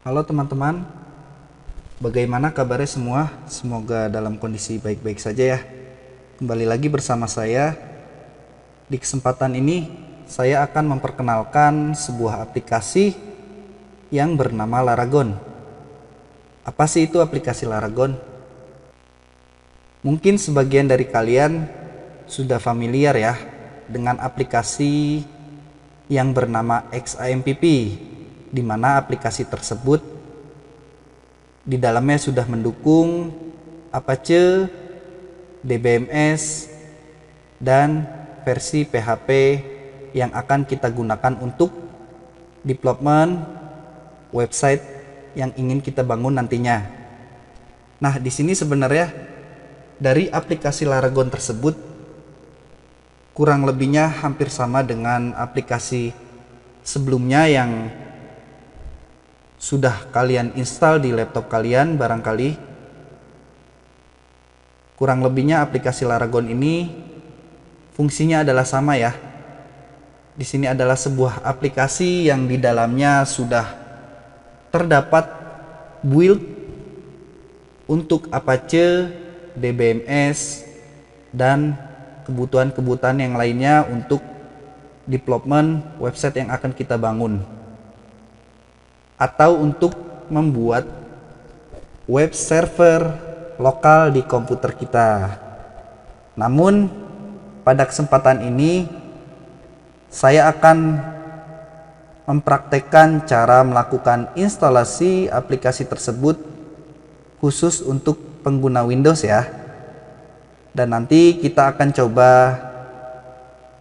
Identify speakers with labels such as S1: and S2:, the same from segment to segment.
S1: Halo teman-teman, bagaimana kabarnya semua? Semoga dalam kondisi baik-baik saja ya. Kembali lagi bersama saya. Di kesempatan ini, saya akan memperkenalkan sebuah aplikasi yang bernama Laragon. Apa sih itu aplikasi Laragon? Mungkin sebagian dari kalian sudah familiar ya dengan aplikasi yang bernama XAMPP, di mana aplikasi tersebut di dalamnya sudah mendukung Apache, DBMS, dan versi PHP yang akan kita gunakan untuk development website yang ingin kita bangun nantinya. Nah, di sini sebenarnya dari aplikasi Laragon tersebut kurang lebihnya hampir sama dengan aplikasi sebelumnya yang sudah kalian install di laptop kalian barangkali. Kurang lebihnya aplikasi Laragon ini fungsinya adalah sama ya. Di sini adalah sebuah aplikasi yang di dalamnya sudah terdapat build untuk Apache, DBMS, dan kebutuhan-kebutuhan yang lainnya untuk development website yang akan kita bangun, atau untuk membuat web server lokal di komputer kita. Namun pada kesempatan ini saya akan mempraktekkan cara melakukan instalasi aplikasi tersebut khusus untuk pengguna Windows ya. Dan nanti kita akan coba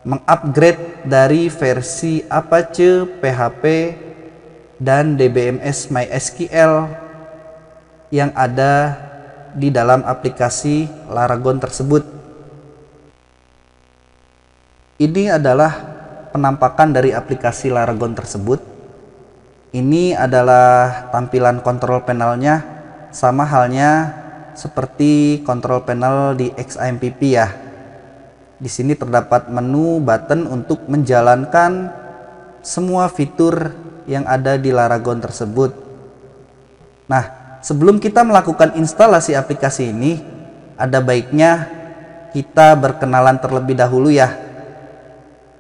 S1: mengupgrade dari versi Apache, PHP, dan DBMS MySQL yang ada di dalam aplikasi Laragon tersebut. Ini adalah penampakan dari aplikasi Laragon tersebut. Ini adalah tampilan kontrol panelnya, sama halnya seperti kontrol panel di XAMPP ya. Di sini terdapat menu button untuk menjalankan semua fitur yang ada di Laragon tersebut. Nah, sebelum kita melakukan instalasi aplikasi ini, ada baiknya kita berkenalan terlebih dahulu ya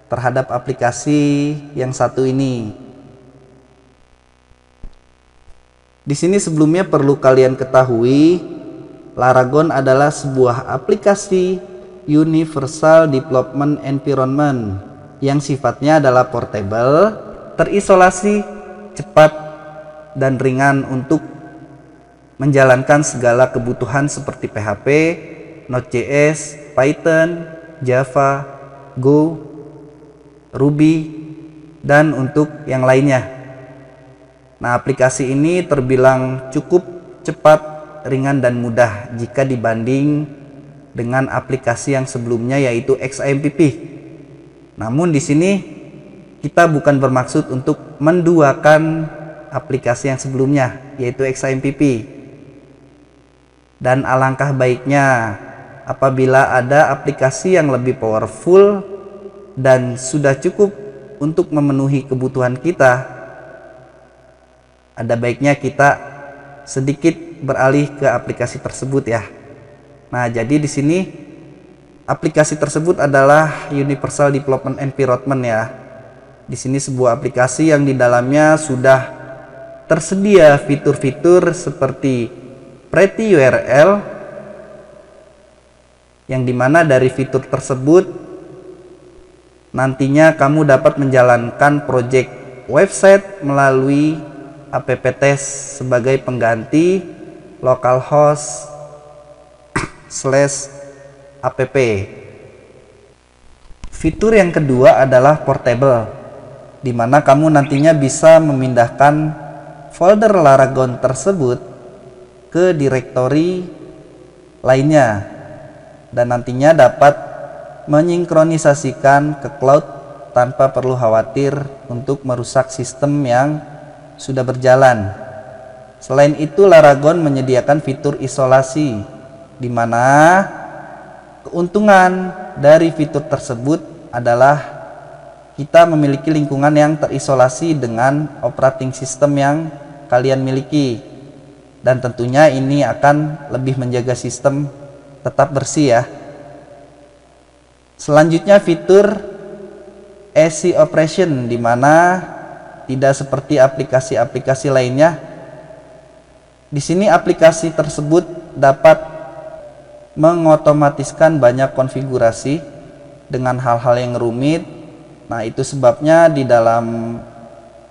S1: terhadap aplikasi yang satu ini. Di sini sebelumnya perlu kalian ketahui, Laragon adalah sebuah aplikasi Universal Development Environment yang sifatnya adalah portable, terisolasi, cepat, dan ringan untuk menjalankan segala kebutuhan seperti PHP, Node.js, Python, Java, Go, Ruby, dan untuk yang lainnya. Nah, aplikasi ini terbilang cukup cepat, ringan, dan mudah jika dibanding dengan aplikasi yang sebelumnya yaitu XAMPP. Namun di sini kita bukan bermaksud untuk menduakan aplikasi yang sebelumnya yaitu XAMPP. Dan alangkah baiknya apabila ada aplikasi yang lebih powerful dan sudah cukup untuk memenuhi kebutuhan kita, ada baiknya kita sedikit beralih ke aplikasi tersebut ya. Nah, jadi di sini aplikasi tersebut adalah Universal Development Environment ya. Di sini sebuah aplikasi yang di dalamnya sudah tersedia fitur-fitur seperti Pretty URL, yang dimana dari fitur tersebut nantinya kamu dapat menjalankan project website melalui app-test sebagai pengganti localhost /app. Fitur yang kedua adalah portable, di mana kamu nantinya bisa memindahkan folder Laragon tersebut ke direktori lainnya dan nantinya dapat menyinkronisasikan ke cloud tanpa perlu khawatir untuk merusak sistem yang sudah berjalan. Selain itu, Laragon menyediakan fitur isolasi, di mana keuntungan dari fitur tersebut adalah kita memiliki lingkungan yang terisolasi dengan operating system yang kalian miliki. Dan tentunya ini akan lebih menjaga sistem tetap bersih ya. Selanjutnya fitur easy operation, di mana tidak seperti aplikasi-aplikasi lainnya. Di sini aplikasi tersebut dapat mengotomatiskan banyak konfigurasi dengan hal-hal yang rumit. Nah, itu sebabnya di dalam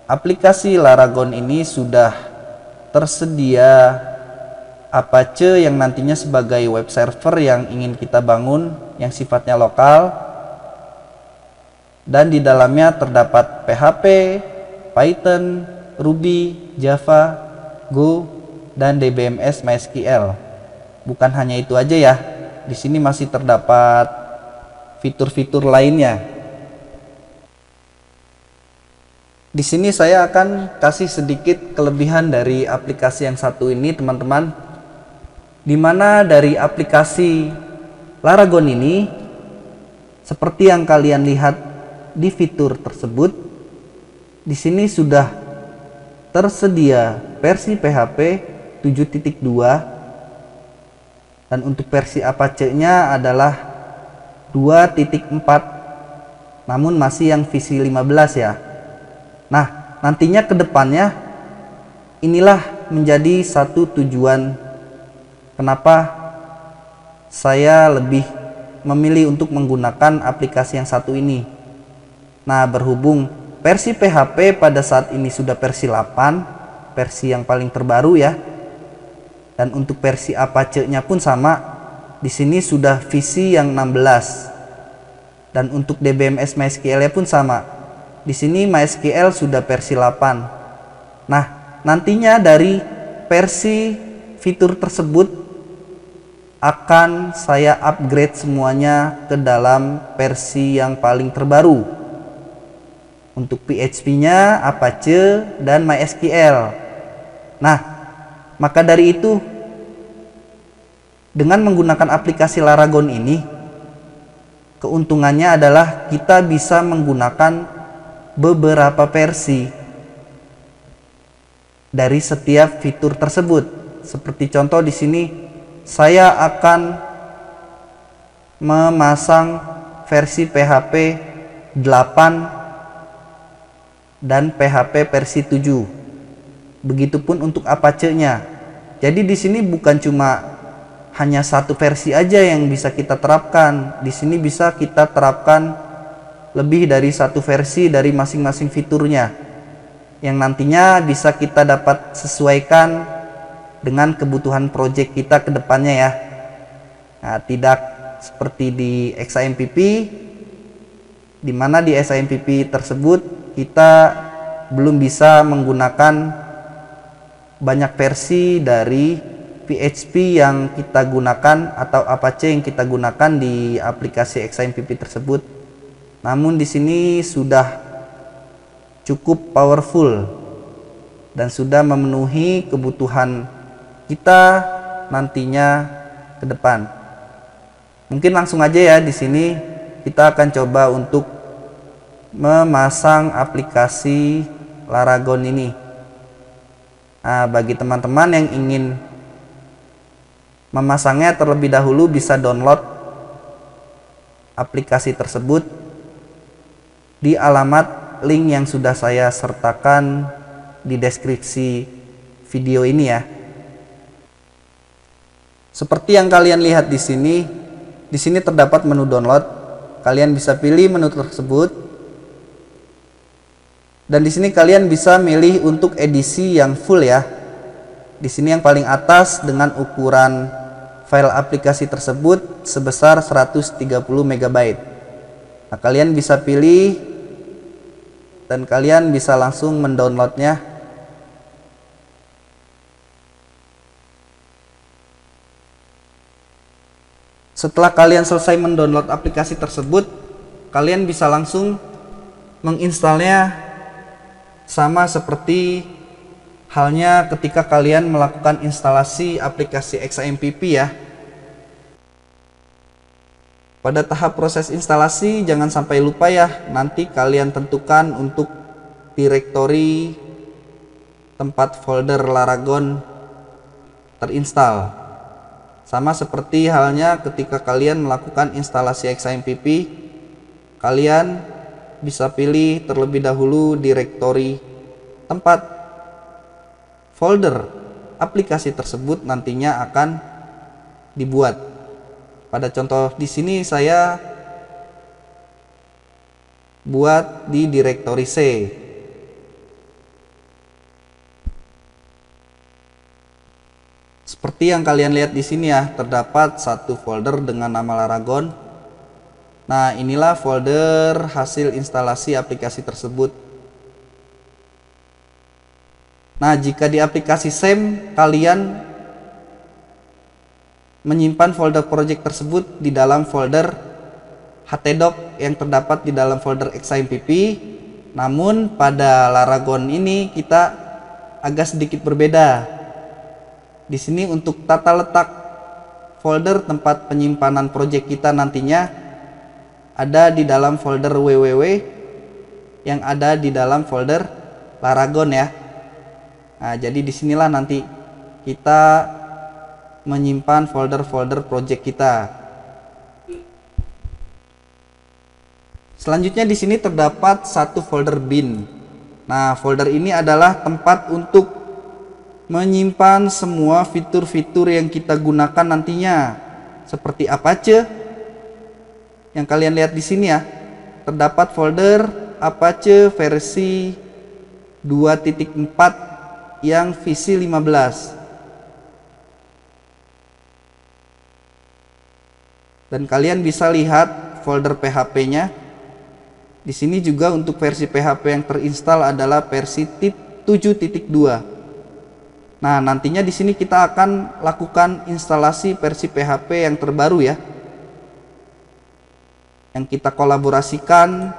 S1: aplikasi Laragon ini sudah tersedia Apache yang nantinya sebagai web server yang ingin kita bangun yang sifatnya lokal. Dan di dalamnya terdapat PHP, Python, Ruby, Java, Go, dan DBMS MySQL. Bukan hanya itu aja ya. Di sini masih terdapat fitur-fitur lainnya. Di sini saya akan kasih sedikit kelebihan dari aplikasi yang satu ini, teman-teman. Di mana dari aplikasi Laragon ini, seperti yang kalian lihat di fitur tersebut, di sini sudah tersedia versi PHP 7.2 dan untuk versi Apache-nya adalah 2.4, namun masih yang visi 15 ya. Nah, nantinya ke depannya inilah menjadi satu tujuan kenapa saya lebih memilih untuk menggunakan aplikasi yang satu ini. Nah, berhubung versi PHP pada saat ini sudah versi 8, versi yang paling terbaru ya. Dan untuk versi Apache-nya pun sama. Di sini sudah visi yang 16. Dan untuk DBMS MySQL-nya pun sama. Di sini MySQL sudah versi 8. Nah, nantinya dari versi fitur tersebut akan saya upgrade semuanya ke dalam versi yang paling terbaru. Untuk PHP-nya, Apache, dan MySQL. Nah, maka dari itu, dengan menggunakan aplikasi Laragon ini, keuntungannya adalah kita bisa menggunakan beberapa versi dari setiap fitur tersebut. Seperti contoh di sini, saya akan memasang versi PHP 8 dan PHP versi 7. Begitupun untuk Apache-nya. Jadi di sini bukan cuma hanya satu versi aja yang bisa kita terapkan. Di sini bisa kita terapkan lebih dari satu versi dari masing-masing fiturnya, yang nantinya bisa kita dapat sesuaikan dengan kebutuhan project kita ke depannya ya. Nah, tidak seperti di XAMPP, di mana di XAMPP tersebut kita belum bisa menggunakan banyak versi dari PHP yang kita gunakan atau Apache yang kita gunakan di aplikasi XAMPP tersebut. Namun di sini sudah cukup powerful dan sudah memenuhi kebutuhan kita nantinya ke depan. Mungkin langsung aja ya, di sini kita akan coba untuk memasang aplikasi Laragon ini. Nah, bagi teman-teman yang ingin memasangnya terlebih dahulu bisa download aplikasi tersebut di alamat link yang sudah saya sertakan di deskripsi video ini ya. Seperti yang kalian lihat di sini terdapat menu download. Kalian bisa pilih menu tersebut. Dan di sini kalian bisa milih untuk edisi yang full ya. Di sini yang paling atas dengan ukuran file aplikasi tersebut sebesar 130 MB. Nah, kalian bisa pilih dan kalian bisa langsung mendownloadnya. Setelah kalian selesai mendownload aplikasi tersebut, kalian bisa langsung menginstalnya sama seperti halnya ketika kalian melakukan instalasi aplikasi XAMPP ya. Pada tahap proses instalasi jangan sampai lupa ya, nanti kalian tentukan untuk direktori tempat folder Laragon terinstall. Sama seperti halnya ketika kalian melakukan instalasi XAMPP, kalian bisa pilih terlebih dahulu direktori tempat folder aplikasi tersebut nantinya akan dibuat. Pada contoh di sini saya buat di direktori C. Seperti yang kalian lihat di sini ya, terdapat satu folder dengan nama Laragon. Nah, inilah folder hasil instalasi aplikasi tersebut. Nah, jika di aplikasi SEM kalian menyimpan folder project tersebut di dalam folder htdoc yang terdapat di dalam folder XAMPP, namun pada Laragon ini kita agak sedikit berbeda. Di sini untuk tata letak folder tempat penyimpanan project kita nantinya ada di dalam folder www yang ada di dalam folder Laragon ya. Nah, jadi disinilah nanti kita menyimpan folder-folder project kita. Selanjutnya di sini terdapat satu folder bin. Nah, folder ini adalah tempat untuk menyimpan semua fitur-fitur yang kita gunakan nantinya, seperti Apache yang kalian lihat di sini ya. Terdapat folder Apache versi 2.4 yang visi 15. Dan kalian bisa lihat folder PHP-nya. Di sini juga untuk versi PHP yang terinstall adalah versi 7.2. Nah, nantinya di sini kita akan lakukan instalasi versi PHP yang terbaru ya. Yang kita kolaborasikan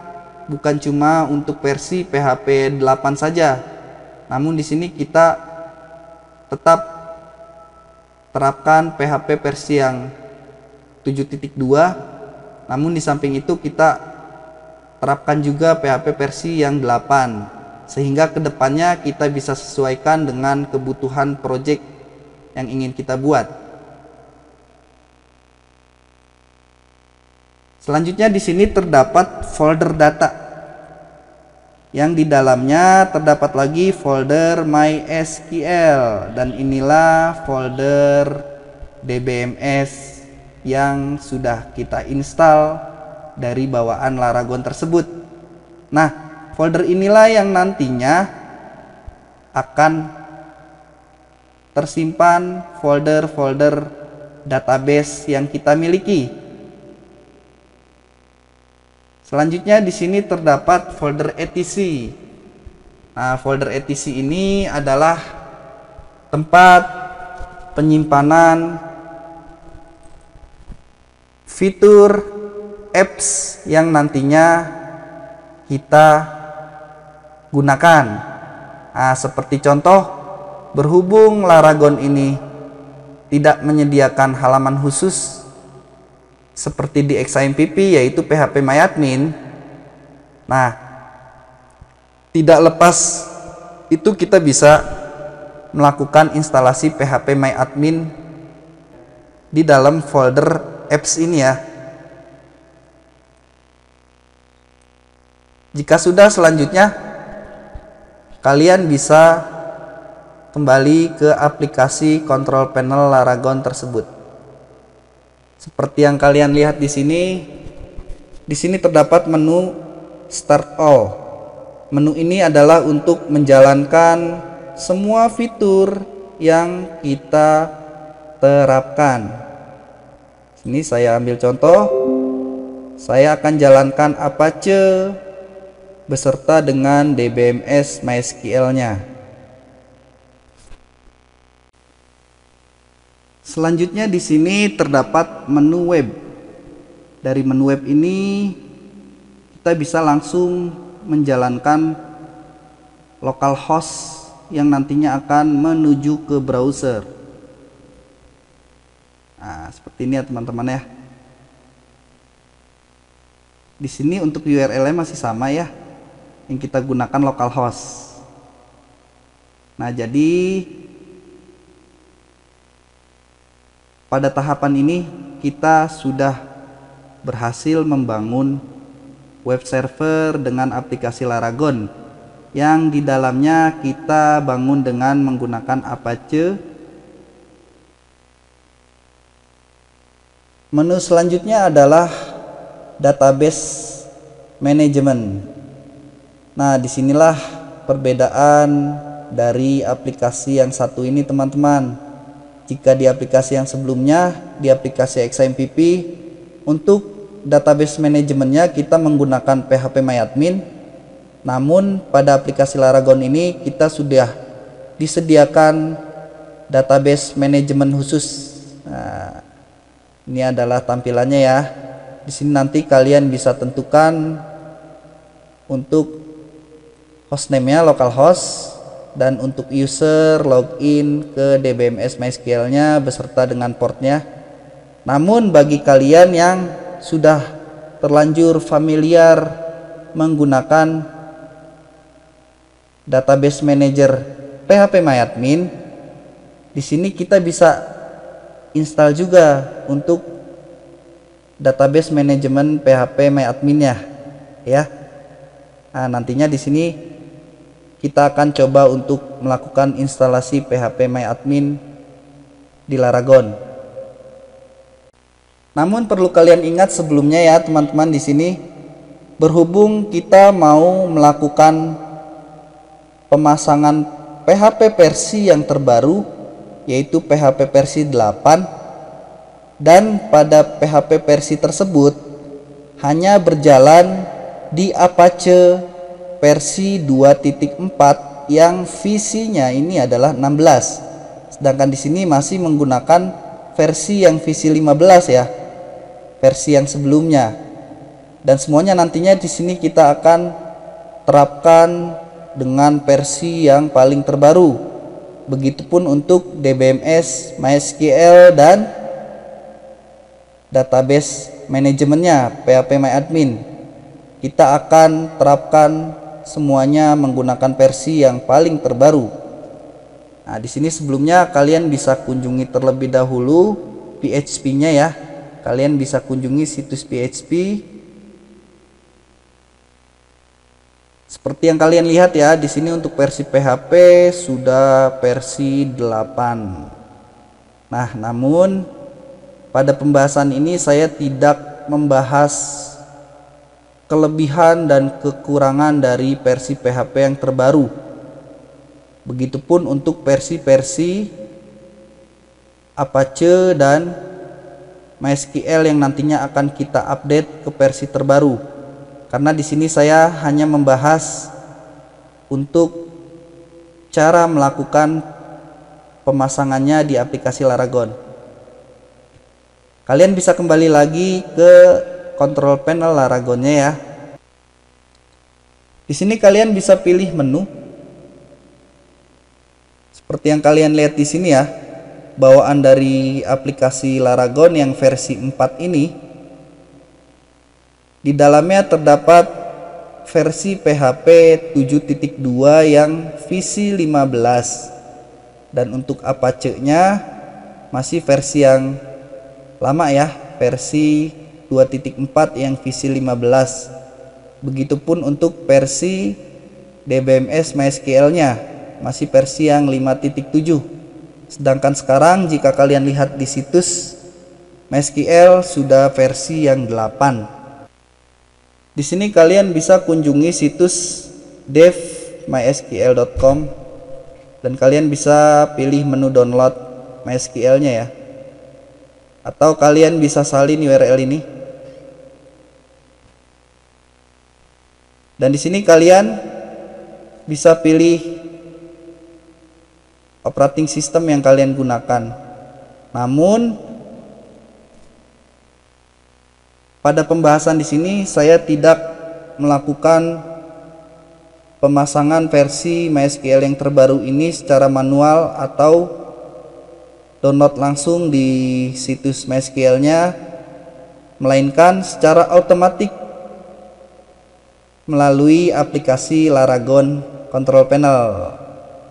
S1: bukan cuma untuk versi PHP 8 saja. Namun di sini kita tetap terapkan PHP versi yang 7.2. Namun di samping itu kita terapkan juga PHP versi yang 8. Sehingga kedepannya kita bisa sesuaikan dengan kebutuhan project yang ingin kita buat. Selanjutnya di sini terdapat folder data, yang di dalamnya terdapat lagi folder MySQL, dan inilah folder DBMS yang sudah kita install dari bawaan Laragon tersebut. Nah, folder inilah yang nantinya akan tersimpan folder-folder database yang kita miliki. Selanjutnya di sini terdapat folder etc. Nah, folder etc ini adalah tempat penyimpanan fitur apps yang nantinya kita gunakan. Nah, seperti contoh, berhubung Laragon ini tidak menyediakan halaman khusus seperti di XAMPP yaitu phpMyAdmin. Nah, tidak lepas itu kita bisa melakukan instalasi phpMyAdmin di dalam folder apps ini ya. Jika sudah, selanjutnya kalian bisa kembali ke aplikasi control panel Laragon tersebut. Seperti yang kalian lihat di sini terdapat menu Start All. Menu ini adalah untuk menjalankan semua fitur yang kita terapkan. Sini saya ambil contoh. Saya akan jalankan Apache beserta dengan DBMS MySQL-nya. Selanjutnya di sini terdapat menu web. Dari menu web ini kita bisa langsung menjalankan localhost yang nantinya akan menuju ke browser. Nah, seperti ini ya teman-teman ya. Di sini untuk URL-nya masih sama ya, yang kita gunakan localhost. Nah, jadi pada tahapan ini kita sudah berhasil membangun web server dengan aplikasi Laragon yang di dalamnya kita bangun dengan menggunakan Apache. Menu selanjutnya adalah database management. Nah, disinilah perbedaan dari aplikasi yang satu ini, teman-teman. Jika di aplikasi yang sebelumnya, di aplikasi XAMPP, untuk database manajemennya kita menggunakan phpMyAdmin. Namun pada aplikasi Laragon ini kita sudah disediakan database manajemen khusus. Nah, ini adalah tampilannya ya. Di sini nanti kalian bisa tentukan untuk hostname-nya localhost, dan untuk user login ke DBMS MySQL-nya beserta dengan portnya. Namun bagi kalian yang sudah terlanjur familiar menggunakan database manager phpMyAdmin, di sini kita bisa install juga untuk database manajemen phpMyAdmin-nya ya. Nah, nantinya di sini kita akan coba untuk melakukan instalasi phpMyAdmin di Laragon. Namun perlu kalian ingat sebelumnya ya teman-teman, di sini berhubung kita mau melakukan pemasangan PHP versi yang terbaru, yaitu PHP versi 8, dan pada PHP versi tersebut hanya berjalan di Apache versi 2.4 yang visinya ini adalah 16. Sedangkan di sini masih menggunakan versi yang visi 15 ya, versi yang sebelumnya. Dan semuanya nantinya di sini kita akan terapkan dengan versi yang paling terbaru. Begitupun untuk DBMS MySQL dan database manajemennya phpMyAdmin. Kita akan terapkan semuanya menggunakan versi yang paling terbaru. Nah, di sini sebelumnya kalian bisa kunjungi terlebih dahulu PHP-nya ya. Kalian bisa kunjungi situs PHP. Seperti yang kalian lihat ya, di sini untuk versi PHP sudah versi 8. Nah, namun pada pembahasan ini saya tidak membahas kelebihan dan kekurangan dari versi PHP yang terbaru. Begitupun untuk versi-versi Apache dan MySQL yang nantinya akan kita update ke versi terbaru. Karena di sini saya hanya membahas untuk cara melakukan pemasangannya di aplikasi Laragon. Kalian bisa kembali lagi ke control panel Laragonnya ya. Di sini kalian bisa pilih menu seperti yang kalian lihat di sini ya. Bawaan dari aplikasi Laragon yang versi 4 ini, di dalamnya terdapat versi PHP 7.2 yang visi 15, dan untuk Apache-nya masih versi yang lama ya, versi 2.4 yang visi 15. Begitupun untuk versi DBMS MySQL-nya masih versi yang 5.7. Sedangkan sekarang jika kalian lihat di situs MySQL sudah versi yang 8. Di sini kalian bisa kunjungi situs devmysql.com dan kalian bisa pilih menu download MySQL-nya ya. Atau kalian bisa salin URL ini. Dan di sini kalian bisa pilih operating system yang kalian gunakan. Namun pada pembahasan di sini saya tidak melakukan pemasangan versi MySQL yang terbaru ini secara manual atau download langsung di situs MySQL-nya, melainkan secara otomatis melalui aplikasi Laragon Control Panel.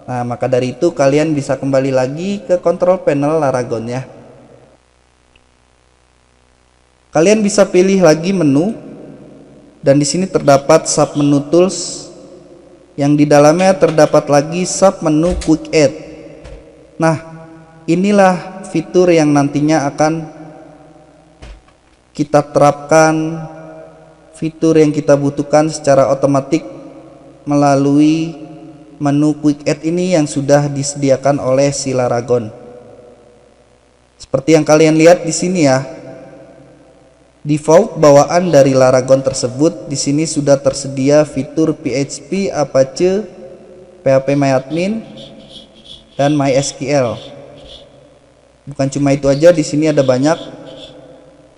S1: Nah, maka dari itu kalian bisa kembali lagi ke control panel Laragon ya. Kalian bisa pilih lagi menu, dan di sini terdapat sub menu tools yang di dalamnya terdapat lagi sub menu quick add. Nah, inilah fitur yang nantinya akan kita terapkan, fitur yang kita butuhkan secara otomatis melalui menu quick add ini yang sudah disediakan oleh si Laragon. Seperti yang kalian lihat di sini ya. Default bawaan dari Laragon tersebut di sini sudah tersedia fitur PHP, Apache, PHPMyAdmin, dan MySQL. Bukan cuma itu aja, di sini ada banyak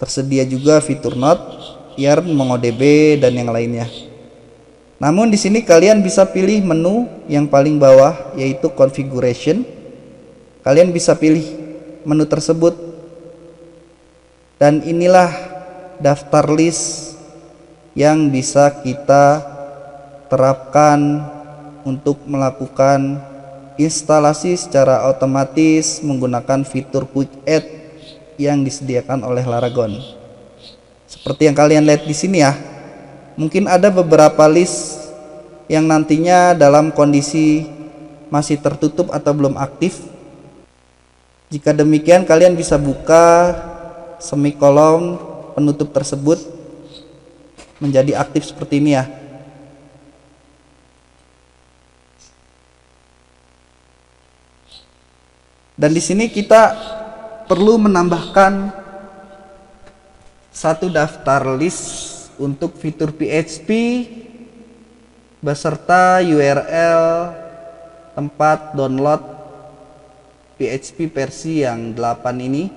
S1: tersedia juga fitur Node, Yarn, MongoDB, dan yang lainnya. Namun di sini kalian bisa pilih menu yang paling bawah yaitu configuration. Kalian bisa pilih menu tersebut, dan inilah daftar list yang bisa kita terapkan untuk melakukan instalasi secara otomatis menggunakan fitur quick add yang disediakan oleh Laragon. Seperti yang kalian lihat di sini ya. Mungkin ada beberapa list yang nantinya dalam kondisi masih tertutup atau belum aktif. Jika demikian, kalian bisa buka semikolon penutup tersebut menjadi aktif seperti ini ya. Dan di sini kita perlu menambahkan satu daftar list untuk fitur PHP beserta URL tempat download PHP versi yang 8 ini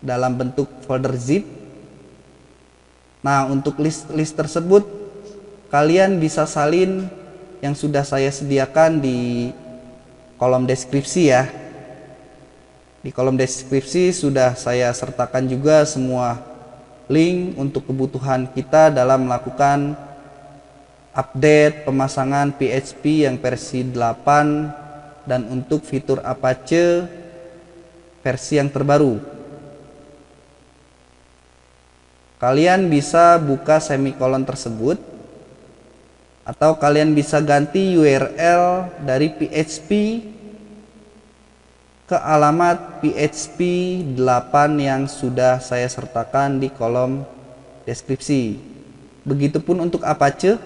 S1: dalam bentuk folder zip. Nah, untuk list tersebut kalian bisa salin yang sudah saya sediakan di kolom deskripsi ya. Di kolom deskripsi sudah saya sertakan juga semua link untuk kebutuhan kita dalam melakukan update pemasangan PHP yang versi 8 dan untuk fitur Apache versi yang terbaru. Kalian bisa buka semikolon tersebut, atau kalian bisa ganti URL dari PHP ke alamat PHP 8 yang sudah saya sertakan di kolom deskripsi. Begitupun untuk Apache,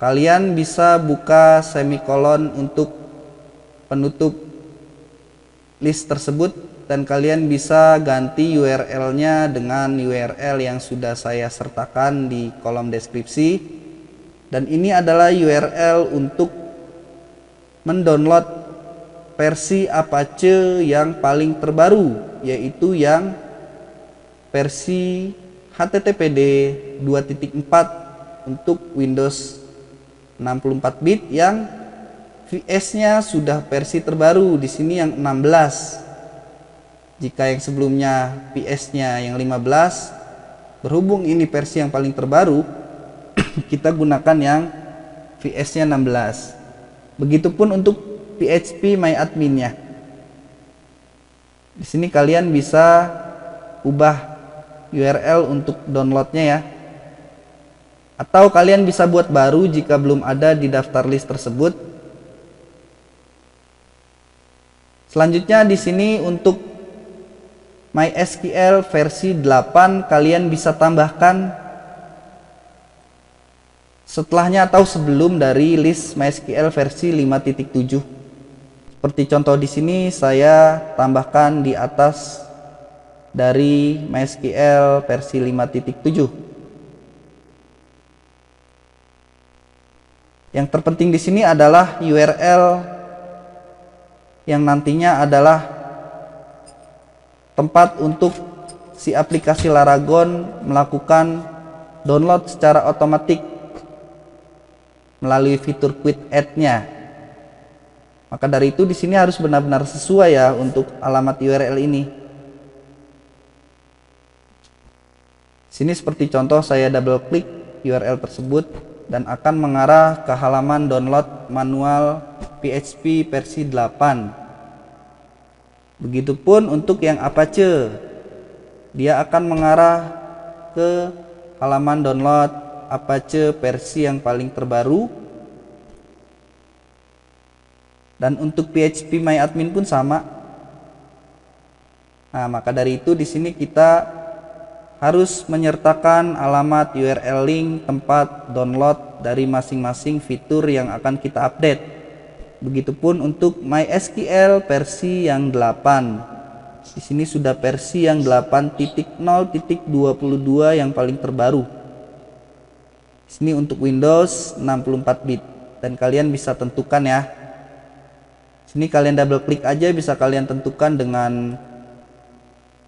S1: kalian bisa buka semikolon untuk penutup list tersebut, dan kalian bisa ganti URL-nya dengan URL yang sudah saya sertakan di kolom deskripsi. Dan ini adalah URL untuk mendownload versi Apache yang paling terbaru, yaitu yang versi HTTPD 2.4 untuk Windows 64 bit yang VS-nya sudah versi terbaru di sini yang 16. Jika yang sebelumnya PS-nya yang 15, berhubung ini versi yang paling terbaru, kita gunakan yang VS-nya 16. Begitupun untuk PHP MyAdmin-nya. Di sini kalian bisa ubah URL untuk downloadnya ya. Atau kalian bisa buat baru jika belum ada di daftar list tersebut. Selanjutnya di sini untuk MySQL versi 8 kalian bisa tambahkan setelahnya atau sebelum dari list MySQL versi 5.7. Seperti contoh di sini saya tambahkan di atas dari MySQL versi 5.7. Yang terpenting di sini adalah URL yang nantinya adalah tempat untuk si aplikasi Laragon melakukan download secara otomatis melalui fitur quick add-nya. Maka dari itu di sini harus benar-benar sesuai ya untuk alamat URL ini. Sini seperti contoh saya double klik URL tersebut dan akan mengarah ke halaman download manual PHP versi 8. Begitupun untuk yang Apache, dia akan mengarah ke halaman download Apache versi yang paling terbaru. Dan untuk PHP MyAdmin pun sama. Nah, maka dari itu di sini kita harus menyertakan alamat URL link tempat download dari masing-masing fitur yang akan kita update. Begitupun untuk MySQL versi yang 8. Di sini sudah versi yang 8.0.22 yang paling terbaru. Di sini untuk Windows 64 bit dan kalian bisa tentukan ya. Sini kalian double klik aja, bisa kalian tentukan dengan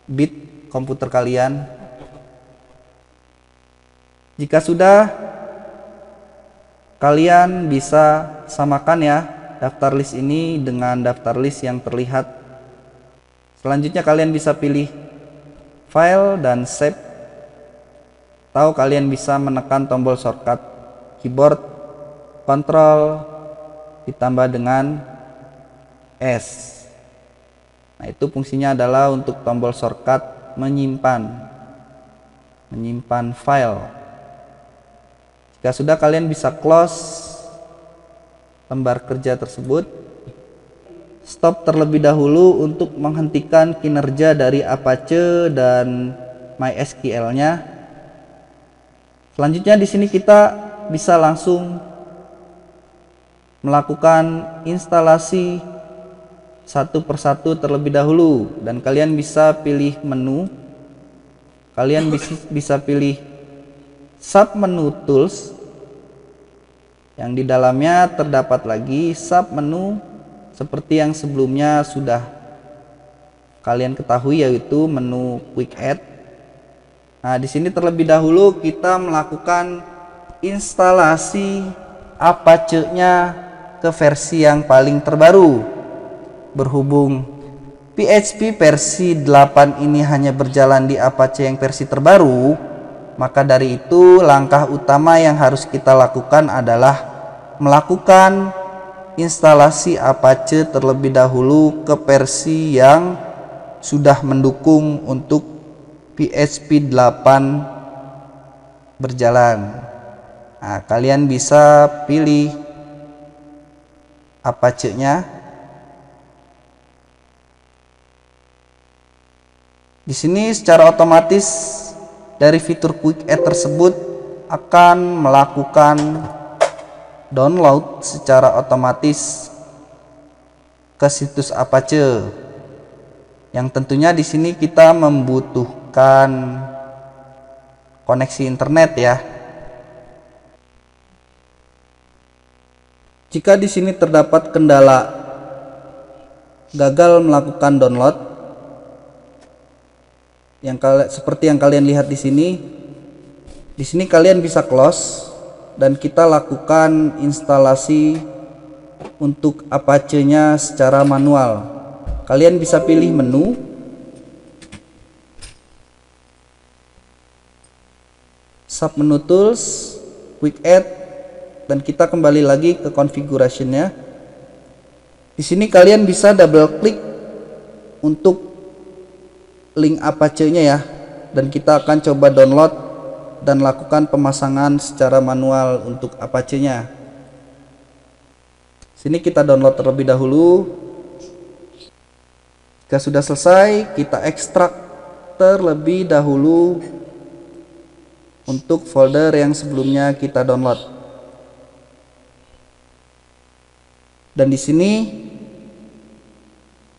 S1: bit komputer kalian. Jika sudah, kalian bisa samakan ya daftar list ini dengan daftar list yang terlihat. Selanjutnya kalian bisa pilih file dan save, atau kalian bisa menekan tombol shortcut keyboard Ctrl ditambah dengan S. Nah, itu fungsinya adalah untuk tombol shortcut menyimpan file. Jika sudah, kalian bisa close lembar kerja tersebut. Stop terlebih dahulu untuk menghentikan kinerja dari Apache dan MySQL-nya. Selanjutnya di sini kita bisa langsung melakukan instalasi satu persatu terlebih dahulu, dan kalian bisa pilih menu. Kalian bisa pilih sub menu tools yang di dalamnya terdapat lagi sub menu seperti yang sebelumnya sudah kalian ketahui, yaitu menu Quick Add. Nah, di sini terlebih dahulu kita melakukan instalasi Apache-nya ke versi yang paling terbaru. Berhubung PHP versi 8 ini hanya berjalan di Apache yang versi terbaru, maka dari itu langkah utama yang harus kita lakukan adalah melakukan instalasi Apache terlebih dahulu ke versi yang sudah mendukung untuk PHP 8 berjalan. Nah, kalian bisa pilih Apache-nya. Di sini secara otomatis dari fitur Quick Add tersebut akan melakukan download secara otomatis ke situs Apache. Yang tentunya di sini kita membutuhkan koneksi internet ya. Jika di sini terdapat kendala gagal melakukan download, seperti yang kalian lihat di sini kalian bisa close dan kita lakukan instalasi untuk Apache-nya secara manual. Kalian bisa pilih menu, sub menu tools, Quick Add, dan kita kembali lagi ke configuration-nya. Di sini kalian bisa double klik untuk link Apache-nya ya, dan kita akan coba download dan lakukan pemasangan secara manual untuk Apache-nya. Sini kita download terlebih dahulu. Jika sudah selesai, kita ekstrak terlebih dahulu untuk folder yang sebelumnya kita download. Dan di sini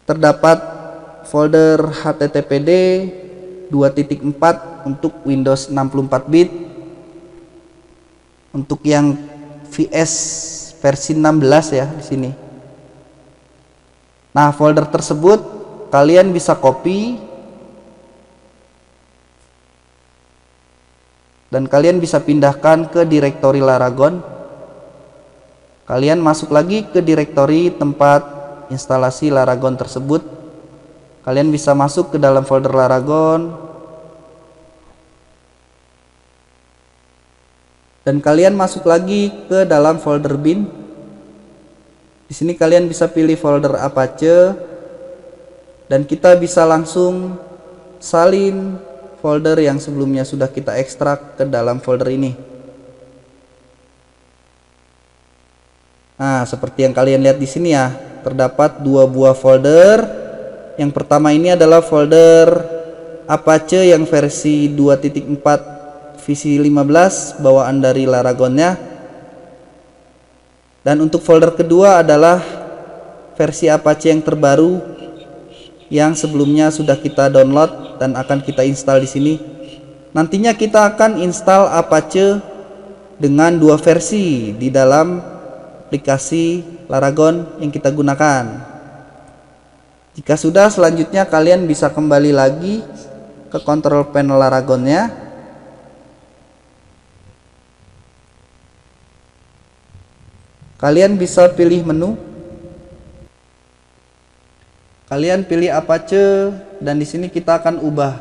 S1: terdapat folder httpd 2.4 untuk Windows 64 bit, untuk yang VS versi 16 ya di sini. Nah, folder tersebut kalian bisa copy dan kalian bisa pindahkan ke direktori Laragon. Kalian masuk lagi ke direktori tempat instalasi Laragon tersebut. Kalian bisa masuk ke dalam folder Laragon. Dan kalian masuk lagi ke dalam folder bin. Di sini kalian bisa pilih folder Apache dan kita bisa langsung salin folder yang sebelumnya sudah kita ekstrak ke dalam folder ini. Nah, seperti yang kalian lihat di sini ya, terdapat dua buah folder. Yang pertama ini adalah folder Apache yang versi 2.4 visi 15 bawaan dari Laragonnya. Dan untuk folder kedua adalah versi Apache yang terbaru yang sebelumnya sudah kita download dan akan kita install di sini. Nantinya kita akan install Apache dengan dua versi di dalam aplikasi Laragon yang kita gunakan. Jika sudah, selanjutnya kalian bisa kembali lagi ke control panel Laragonnya. Kalian bisa pilih menu. Kalian pilih Apache dan di sini kita akan ubah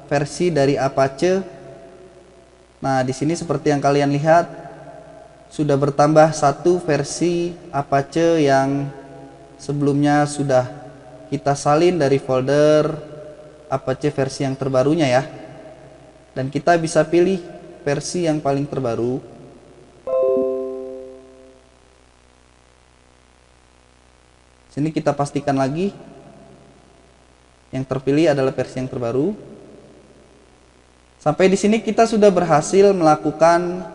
S1: versi dari Apache. Nah, di sini seperti yang kalian lihat sudah bertambah satu versi Apache yang sebelumnya sudah kita salin dari folder Apache versi yang terbarunya ya. Dan kita bisa pilih versi yang paling terbaru. Sini kita pastikan lagi yang terpilih adalah versi yang terbaru. Sampai di sini kita sudah berhasil melakukan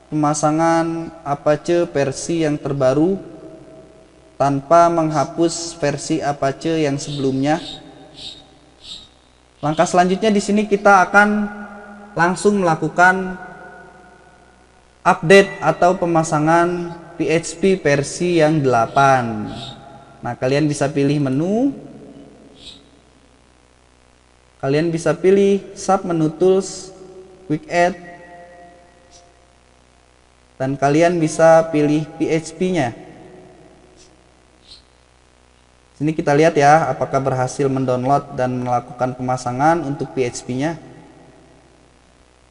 S1: pemasangan Apache versi yang terbaru tanpa menghapus versi Apache yang sebelumnya. Langkah selanjutnya di sini kita akan langsung melakukan update atau pemasangan PHP versi yang 8. Nah, kalian bisa pilih menu. Kalian bisa pilih sub menu tools, quick add. Dan kalian bisa pilih PHP-nya. Sini kita lihat ya, apakah berhasil mendownload dan melakukan pemasangan untuk PHP-nya.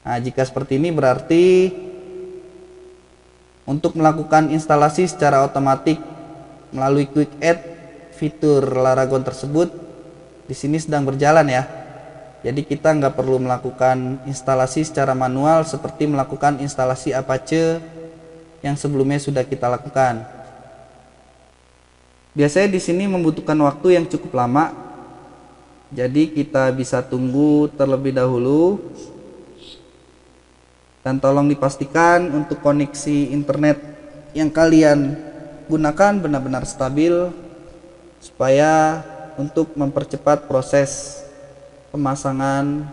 S1: Nah, jika seperti ini berarti untuk melakukan instalasi secara otomatis melalui quick add fitur Laragon tersebut di sini sedang berjalan ya. Jadi kita nggak perlu melakukan instalasi secara manual seperti melakukan instalasi Apache yang sebelumnya sudah kita lakukan. Biasanya di sini membutuhkan waktu yang cukup lama. Jadi kita bisa tunggu terlebih dahulu. Dan tolong dipastikan untuk koneksi internet yang kalian gunakan benar-benar stabil supaya untuk mempercepat proses pemasangan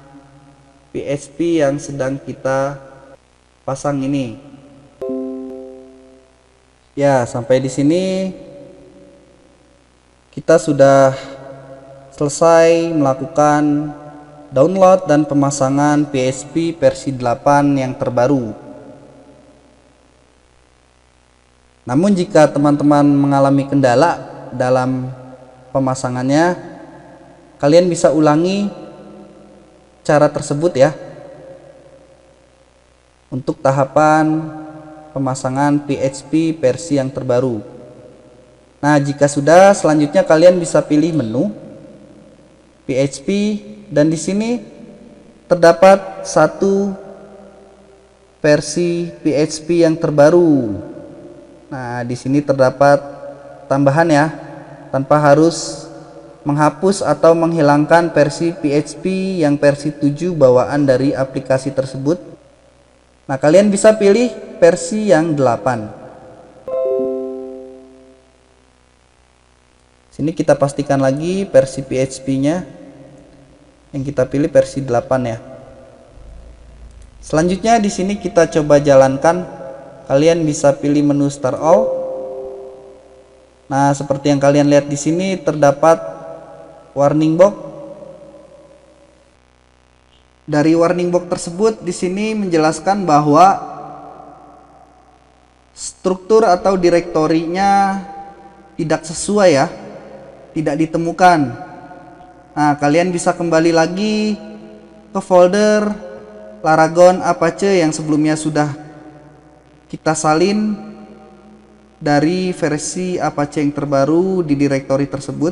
S1: PHP yang sedang kita pasang ini. Ya, sampai di sini kita sudah selesai melakukan download dan pemasangan PHP versi 8 yang terbaru. Namun jika teman-teman mengalami kendala dalam pemasangannya, kalian bisa ulangi cara tersebut ya. Untuk tahapan pemasangan PHP versi yang terbaru. Nah, jika sudah, selanjutnya kalian bisa pilih menu PHP dan di sini terdapat satu versi PHP yang terbaru. Nah, di sini terdapat tambahan ya, tanpa harus menghapus atau menghilangkan versi PHP yang versi 7 bawaan dari aplikasi tersebut. Nah, kalian bisa pilih versi yang 8. Sini kita pastikan lagi versi PHP-nya yang kita pilih versi 8 ya. Selanjutnya di sini kita coba jalankan. Kalian bisa pilih menu Start All. Nah, seperti yang kalian lihat di sini terdapat warning box. Dari warning box tersebut di sini menjelaskan bahwa struktur atau direktorinya tidak sesuai ya, tidak ditemukan. Nah, kalian bisa kembali lagi ke folder Laragon Apache yang sebelumnya sudah kita salin dari versi Apache yang terbaru di direktori tersebut.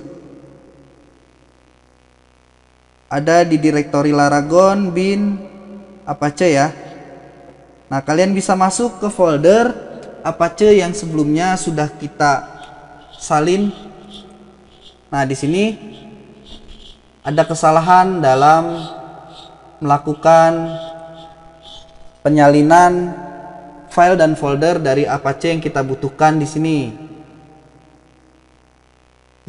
S1: Ada di direktori Laragon bin Apache ya. Nah, kalian bisa masuk ke folder Apache yang sebelumnya sudah kita salin. Nah, di sini ada kesalahan dalam melakukan penyalinan file dan folder dari Apache yang kita butuhkan di sini.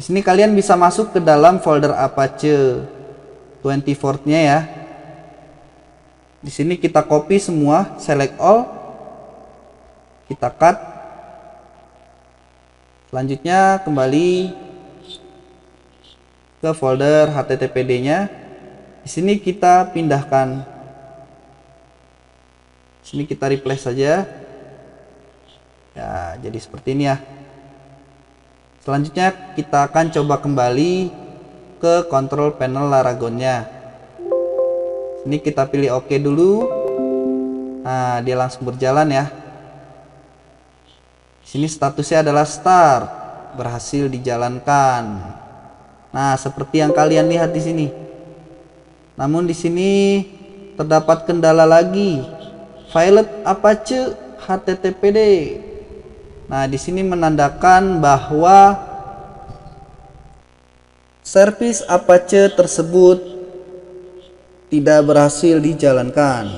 S1: Di sini kalian bisa masuk ke dalam folder Apache 24-nya ya. Di sini kita copy semua, select all, kita cut. Selanjutnya kembali ke folder httpd-nya. Di sini kita pindahkan. Di sini kita replace saja. Ya, jadi seperti ini ya. Selanjutnya kita akan coba kembali ke control panel Laragonnya. Ini kita pilih OK dulu. Nah, dia langsung berjalan ya. Di sini statusnya adalah start, berhasil dijalankan. Nah, seperti yang kalian lihat di sini. Namun di sini terdapat kendala lagi. File Apache httpd. Nah, di sini menandakan bahwa servis Apache tersebut tidak berhasil dijalankan.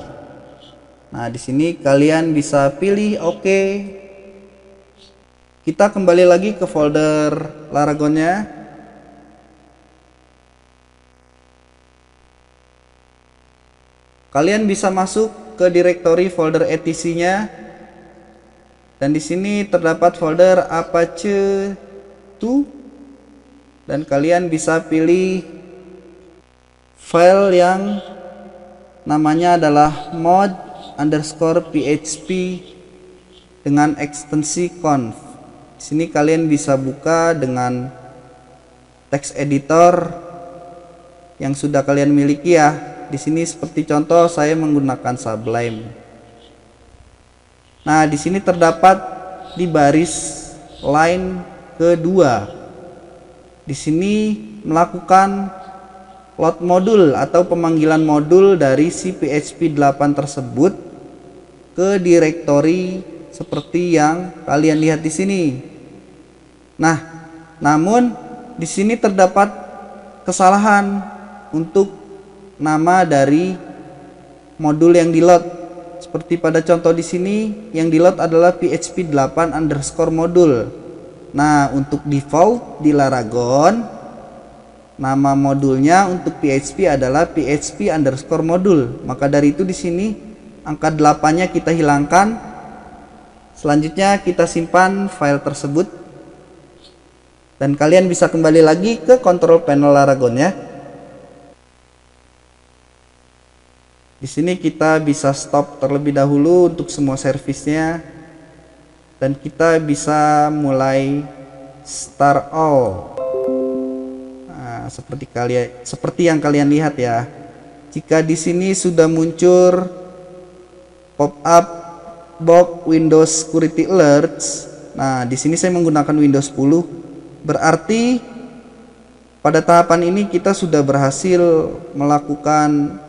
S1: Nah, di sini kalian bisa pilih OK. Kita kembali lagi ke folder Laragonnya. Kalian bisa masuk ke direktori folder etc-nya. Dan di sini terdapat folder Apache 2. Dan kalian bisa pilih file yang namanya adalah mod_php dengan ekstensi conf. Di sini kalian bisa buka dengan text editor yang sudah kalian miliki ya. Di sini seperti contoh saya menggunakan Sublime. Nah, di sini terdapat di baris line kedua. Di sini melakukan load modul atau pemanggilan modul dari si PHP 8 tersebut ke direktori seperti yang kalian lihat di sini. Nah, namun di sini terdapat kesalahan untuk nama dari modul yang di-load. Seperti pada contoh di sini, yang di-load adalah PHP 8 underscore modul. Nah, untuk default di Laragon, nama modulnya untuk PHP adalah PHP underscore modul. Maka dari itu di sini angka 8-nya kita hilangkan. Selanjutnya kita simpan file tersebut. Dan kalian bisa kembali lagi ke control panel Laragonnya. Di sini kita bisa stop terlebih dahulu untuk semua servisnya. Dan kita bisa mulai start all. Seperti yang kalian lihat ya. Jika di sini sudah muncul pop-up box Windows Security Alerts. Nah, di sini saya menggunakan Windows 10. Berarti pada tahapan ini kita sudah berhasil melakukan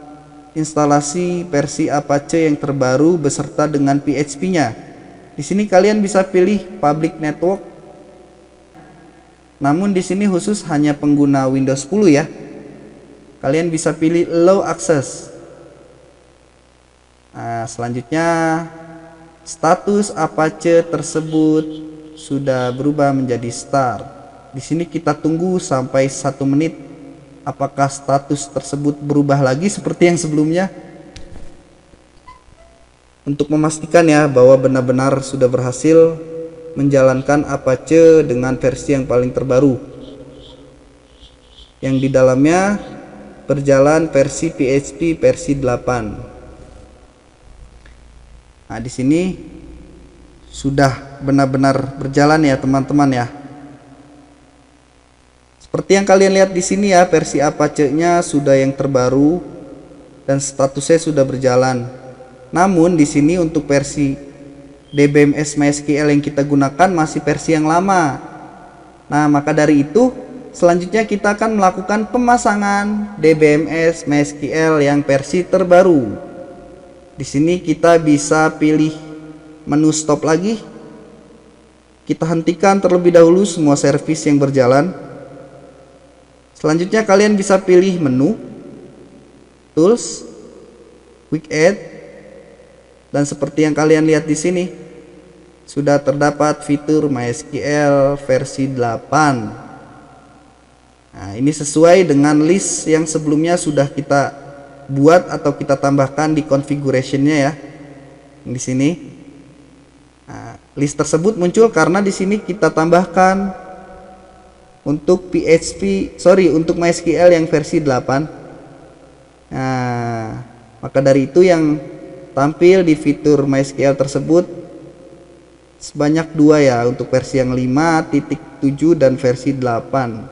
S1: instalasi versi Apache yang terbaru beserta dengan PHP-nya. Di sini kalian bisa pilih public network. Namun di sini khusus hanya pengguna Windows 10 ya. Kalian bisa pilih allow access. Nah, selanjutnya status Apache tersebut sudah berubah menjadi start. Di sini kita tunggu sampai 1 menit. Apakah status tersebut berubah lagi seperti yang sebelumnya? Untuk memastikan ya bahwa benar-benar sudah berhasil menjalankan Apache dengan versi yang paling terbaru, yang di dalamnya berjalan versi PHP versi 8. Nah, di sini sudah benar-benar berjalan ya teman-teman ya. Seperti yang kalian lihat di sini ya, versi Apache-nya sudah yang terbaru dan statusnya sudah berjalan. Namun di sini untuk versi DBMS MySQL yang kita gunakan masih versi yang lama. Nah, maka dari itu selanjutnya kita akan melakukan pemasangan DBMS MySQL yang versi terbaru. Di sini kita bisa pilih menu stop lagi. Kita hentikan terlebih dahulu semua servis yang berjalan. Selanjutnya kalian bisa pilih menu Tools, Quick Add, dan seperti yang kalian lihat di sini sudah terdapat fitur MySQL versi 8. Nah, ini sesuai dengan list yang sebelumnya sudah kita buat atau kita tambahkan di configuration-nya ya. Di sini. Nah, list tersebut muncul karena di sini kita tambahkan untuk untuk MySQL yang versi 8. Nah, maka dari itu yang tampil di fitur MySQL tersebut sebanyak 2 ya, untuk versi yang 5.7 dan versi 8.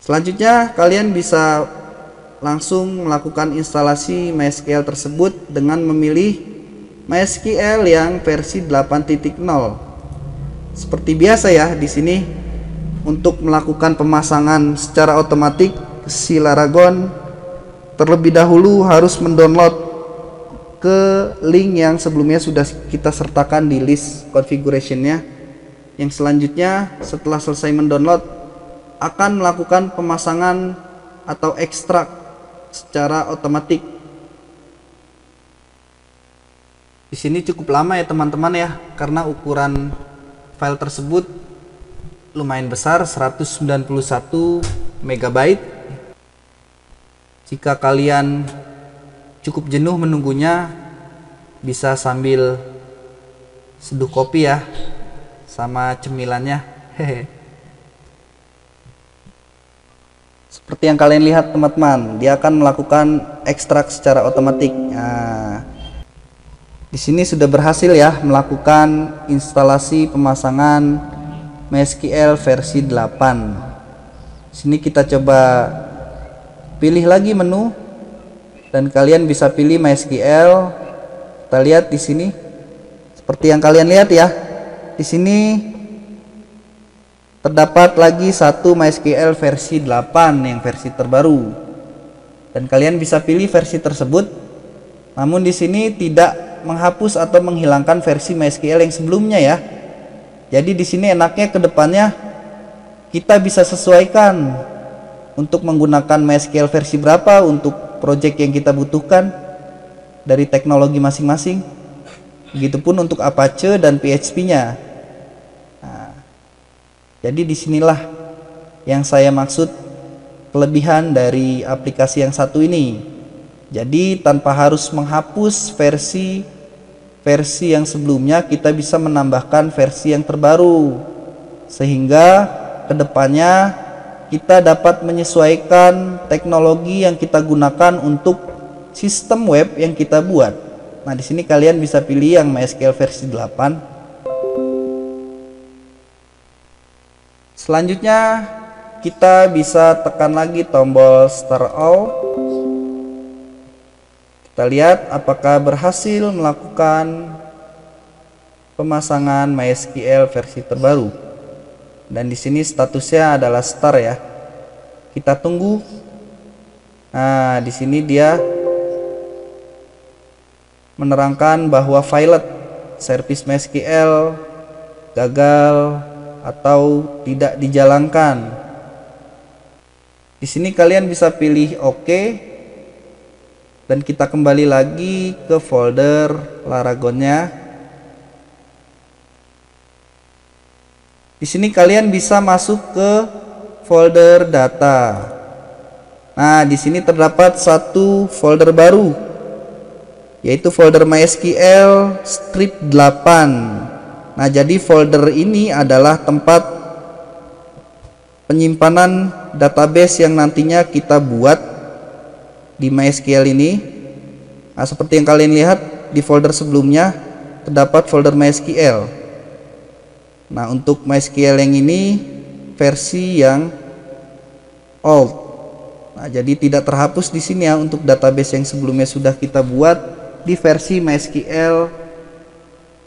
S1: Selanjutnya kalian bisa langsung melakukan instalasi MySQL tersebut dengan memilih MySQL yang versi 8.0. Seperti biasa ya, di sini untuk melakukan pemasangan secara otomatis si Laragon terlebih dahulu harus mendownload ke link yang sebelumnya sudah kita sertakan di list configuration-nya. Yang selanjutnya setelah selesai mendownload akan melakukan pemasangan atau ekstrak secara otomatis. Di sini cukup lama ya teman-teman ya, karena ukuran file tersebut lumayan besar, 191 MB. Jika kalian cukup jenuh menunggunya, bisa sambil seduh kopi ya sama cemilannya. Seperti yang kalian lihat teman-teman, dia akan melakukan ekstrak secara otomatis. Nah, di sini sudah berhasil ya melakukan instalasi pemasangan MySQL versi 8. Sini kita coba pilih lagi menu dan kalian bisa pilih MySQL. Kita lihat di sini seperti yang kalian lihat ya. Di sini terdapat lagi satu MySQL versi 8 yang versi terbaru. Dan kalian bisa pilih versi tersebut. Namun di sini tidak menghapus atau menghilangkan versi MySQL yang sebelumnya ya. Jadi di sini enaknya ke depannya kita bisa sesuaikan untuk menggunakan MySQL versi berapa untuk project yang kita butuhkan dari teknologi masing-masing. Begitupun untuk Apache dan PHP-nya. Nah, jadi disinilah yang saya maksud kelebihan dari aplikasi yang satu ini. Jadi tanpa harus menghapus versi yang sebelumnya, kita bisa menambahkan versi yang terbaru sehingga kedepannya kita dapat menyesuaikan teknologi yang kita gunakan untuk sistem web yang kita buat. Nah, di sini kalian bisa pilih yang MySQL versi 8. Selanjutnya kita bisa tekan lagi tombol Start All. Kita lihat apakah berhasil melakukan pemasangan MySQL versi terbaru. Dan di sini statusnya adalah start ya. Kita tunggu. Nah, di sini dia menerangkan bahwa file service MySQL gagal atau tidak dijalankan. Di sini kalian bisa pilih OK. Dan kita kembali lagi ke folder Laragonnya. Di sini kalian bisa masuk ke folder data. Nah, di sini terdapat satu folder baru, yaitu folder MySQL strip 8. Nah, jadi folder ini adalah tempat penyimpanan database yang nantinya kita buat di MySQL ini. Nah, seperti yang kalian lihat di folder sebelumnya terdapat folder MySQL. Nah, untuk MySQL yang ini versi yang old. Nah, jadi tidak terhapus di sini ya untuk database yang sebelumnya sudah kita buat di versi MySQL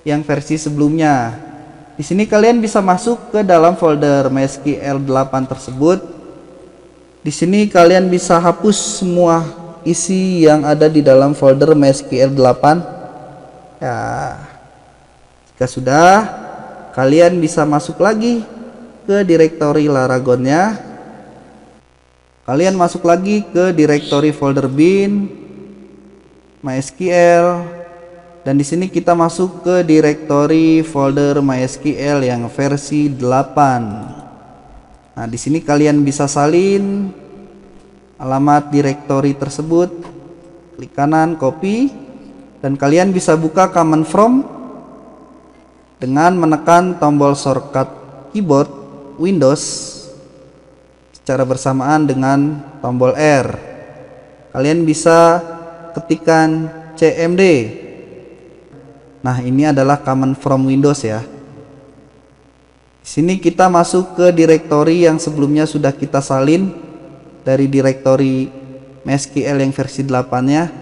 S1: yang versi sebelumnya. Di sini kalian bisa masuk ke dalam folder MySQL 8 tersebut. Di sini kalian bisa hapus semua isi yang ada di dalam folder MySQL 8. Ya. Jika sudah, kalian bisa masuk lagi ke direktori Laragonnya. Kalian masuk lagi ke direktori folder bin MySQL, dan di sini kita masuk ke direktori folder MySQL yang versi 8. Nah, di sini kalian bisa salin alamat direktori tersebut, klik kanan copy, dan kalian bisa buka command from dengan menekan tombol shortcut keyboard Windows secara bersamaan dengan tombol R. Kalian bisa ketikkan cmd. Nah, ini adalah command from Windows ya. Di sini kita masuk ke direktori yang sebelumnya sudah kita salin dari direktori MySQL yang versi 8-nya.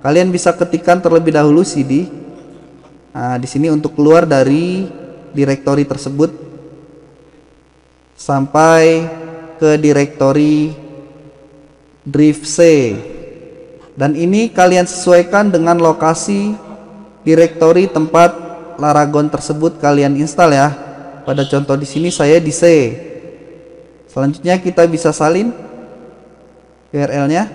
S1: Kalian bisa ketikkan terlebih dahulu cd. Nah, di sini untuk keluar dari direktori tersebut sampai ke direktori drive C, dan ini kalian sesuaikan dengan lokasi direktori tempat Laragon tersebut kalian install ya. Pada contoh di sini saya di C. Selanjutnya kita bisa salin URL-nya,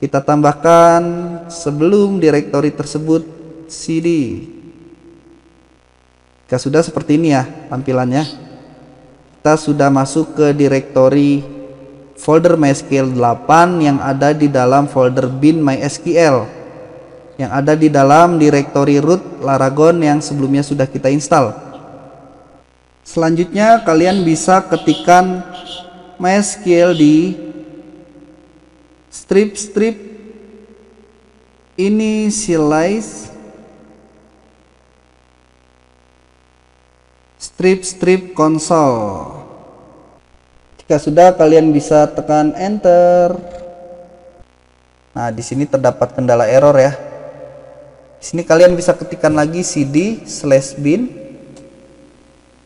S1: kita tambahkan sebelum direktori tersebut cd. Jika sudah seperti ini ya tampilannya, kita sudah masuk ke direktori folder MySQL 8 yang ada di dalam folder bin MySQL yang ada di dalam direktori root Laragon yang sebelumnya sudah kita install. Selanjutnya kalian bisa ketikkan MySQL di strip initialize strip console. Jika sudah, kalian bisa tekan enter. Nah, di sini terdapat kendala error ya. Di sini kalian bisa ketikkan lagi cd/bin.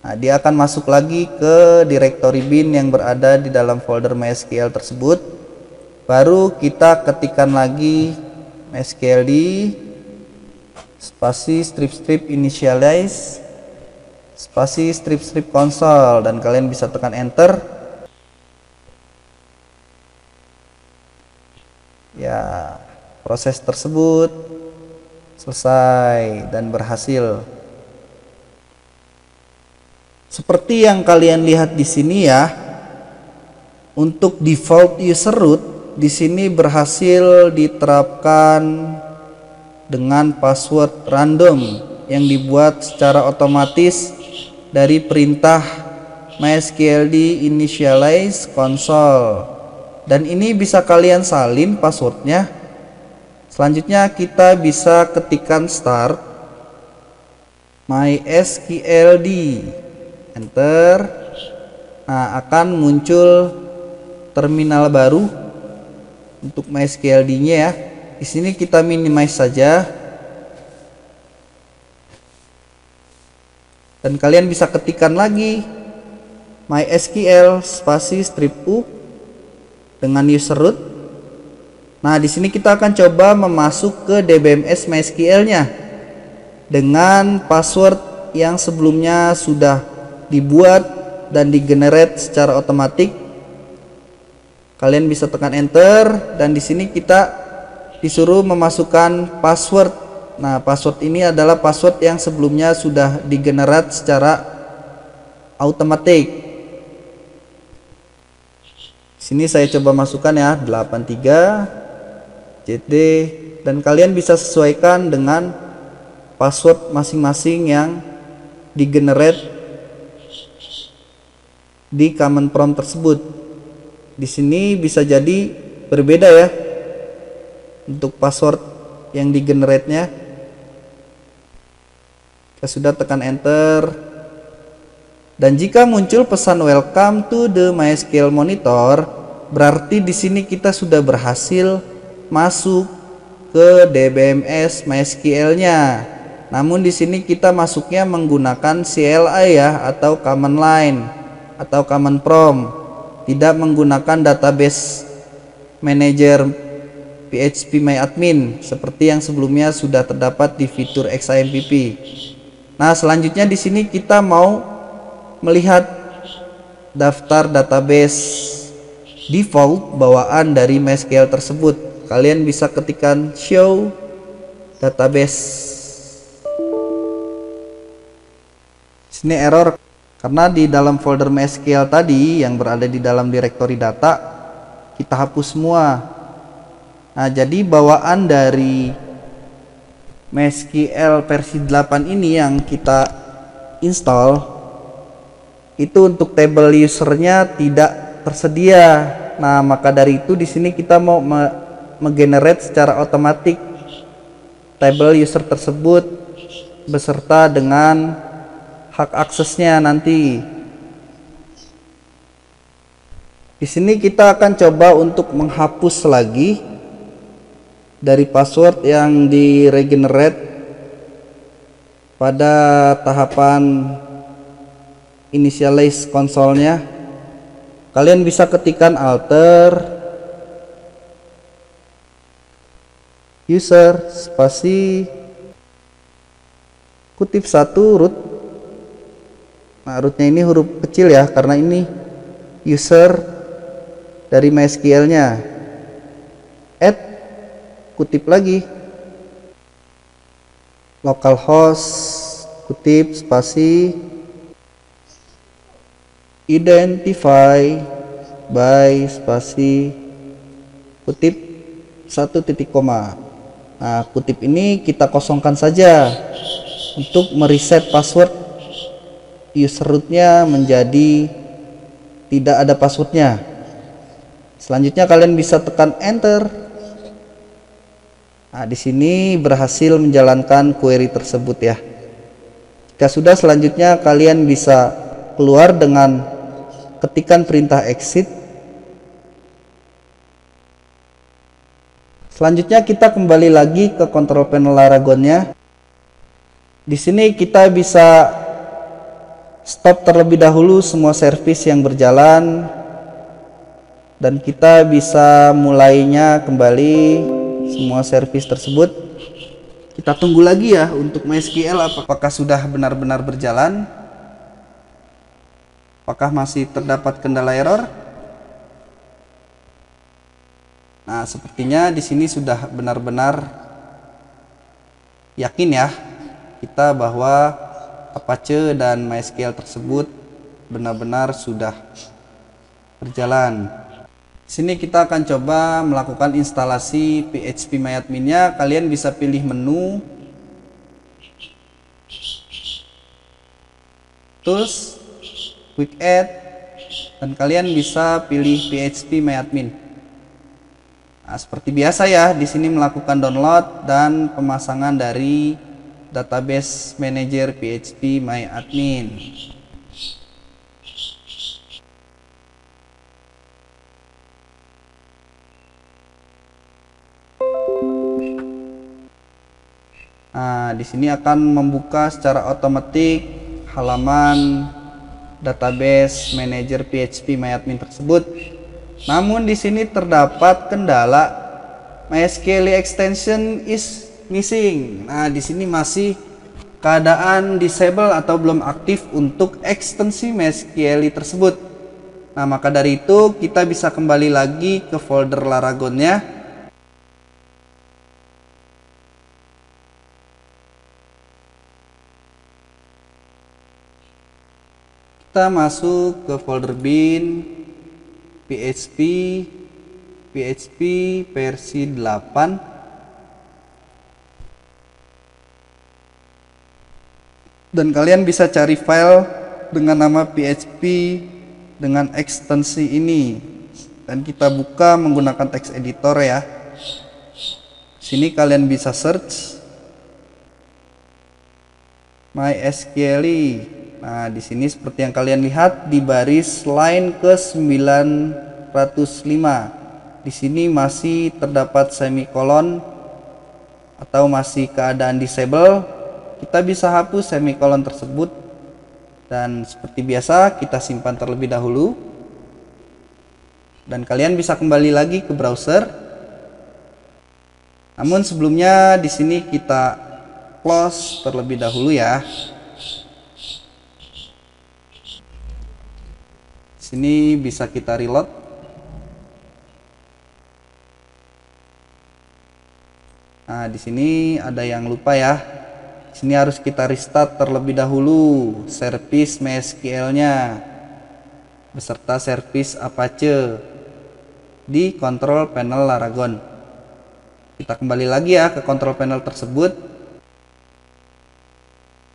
S1: Nah, dia akan masuk lagi ke direktori bin yang berada di dalam folder MySQL tersebut. Baru kita ketikkan lagi MySQL di spasi strip initialize spasi strip console, dan kalian bisa tekan enter. Ya, proses tersebut selesai dan berhasil. Seperti yang kalian lihat di sini ya, untuk default user root di sini berhasil diterapkan dengan password random yang dibuat secara otomatis dari perintah mysqld initialize console, dan ini bisa kalian salin passwordnya. Selanjutnya kita bisa ketikkan start mysqld, enter. Nah, akan muncul terminal baru untuk mysqld-nya ya. Di sini kita minimize saja, dan kalian bisa ketikkan lagi mysql spasi strip u dengan user root. Nah, di sini kita akan coba memasuk ke DBMS MySQL-nya dengan password yang sebelumnya sudah dibuat dan digenerate secara otomatis. Kalian bisa tekan enter, dan di sini kita disuruh memasukkan password. Nah, password ini adalah password yang sebelumnya sudah digenerate secara otomatis. Sini saya coba masukkan ya 83 JD, dan kalian bisa sesuaikan dengan password masing-masing yang digenerate di command prompt tersebut. Di sini bisa jadi berbeda ya untuk password yang digenerate-nya. Kita sudah tekan enter, dan jika muncul pesan welcome to the MySQL monitor, berarti di sini kita sudah berhasil masuk ke DBMS MySQL-nya. Namun di sini kita masuknya menggunakan CLI ya, atau command line atau command prompt, tidak menggunakan database manager phpMyAdmin seperti yang sebelumnya sudah terdapat di fitur XAMPP. Nah, selanjutnya di sini kita mau melihat daftar database default bawaan dari MySQL tersebut. Kalian bisa ketikkan show database. Sini error karena di dalam folder MySQL tadi yang berada di dalam direktori data kita hapus semua. Nah, jadi bawaan dari MySQL versi 8 ini yang kita install itu untuk table usernya tidak tersedia. Nah, maka dari itu di sini kita mau menggenerate secara otomatis table user tersebut beserta dengan hak aksesnya nanti. Di sini kita akan coba untuk menghapus lagi dari password yang di regenerate pada tahapan initialize konsolnya. Kalian bisa ketikkan alter user spasi kutip 1 root. Nah, rootnya ini huruf kecil ya, karena ini user dari MySQL-nya. Add kutip lagi localhost kutip spasi identify by spasi kutip 1 koma. Nah, kutip ini kita kosongkan saja untuk mereset password user rootnya menjadi tidak ada passwordnya. Selanjutnya kalian bisa tekan enter. Nah, di sini berhasil menjalankan query tersebut ya. Jika sudah, selanjutnya kalian bisa keluar dengan ketikan perintah exit. Selanjutnya kita kembali lagi ke control panel Laragonnya. Di sini kita bisa stop terlebih dahulu semua service yang berjalan dan kita bisa mulainya kembali semua service tersebut. Kita tunggu lagi ya untuk MySQL apakah sudah benar-benar berjalan, apakah masih terdapat kendala error. Nah, sepertinya di sini sudah benar-benar yakin ya kita bahwa Apache dan MySQL tersebut benar-benar sudah berjalan. Di sini kita akan coba melakukan instalasi phpMyAdmin-nya. Kalian bisa pilih menu Tools, Quick Add, dan kalian bisa pilih phpMyAdmin. Nah, seperti biasa ya, di sini melakukan download dan pemasangan dari database manager phpMyAdmin. Nah, di sini akan membuka secara otomatis halaman database manager phpMyAdmin tersebut. Namun di sini terdapat kendala MySQL extension is missing. Nah, di sini masih keadaan disable atau belum aktif untuk ekstensi MySQL tersebut. Nah, maka dari itu kita bisa kembali lagi ke folder Laragonnya. Kita masuk ke folder bin PHP versi 8. Dan kalian bisa cari file dengan nama PHP dengan ekstensi ini. Dan kita buka menggunakan text editor ya. Sini kalian bisa search MySQL. Nah, di sini seperti yang kalian lihat di baris line ke-9 Di sini masih terdapat semikolon atau masih keadaan disable. Kita bisa hapus semikolon tersebut, dan seperti biasa kita simpan terlebih dahulu. Dan kalian bisa kembali lagi ke browser. Namun sebelumnya di sini kita close terlebih dahulu ya. Sini bisa kita reload. Nah, di sini ada yang lupa ya. Di sini harus kita restart terlebih dahulu service MySQL-nya beserta service Apache di control panel Laragon. Kita kembali lagi ya ke control panel tersebut.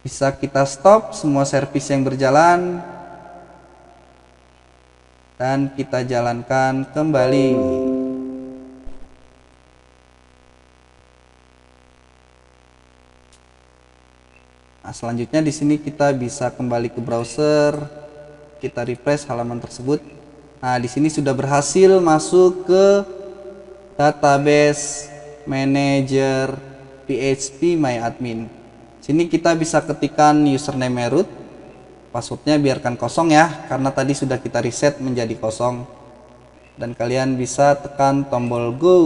S1: Bisa kita stop semua service yang berjalan dan kita jalankan kembali. Nah, selanjutnya di sini kita bisa kembali ke browser, kita refresh halaman tersebut. Nah, di sini sudah berhasil masuk ke database manager PHP MyAdmin. Sini kita bisa ketikkan username root, passwordnya biarkan kosong ya, karena tadi sudah kita reset menjadi kosong. Dan kalian bisa tekan tombol go.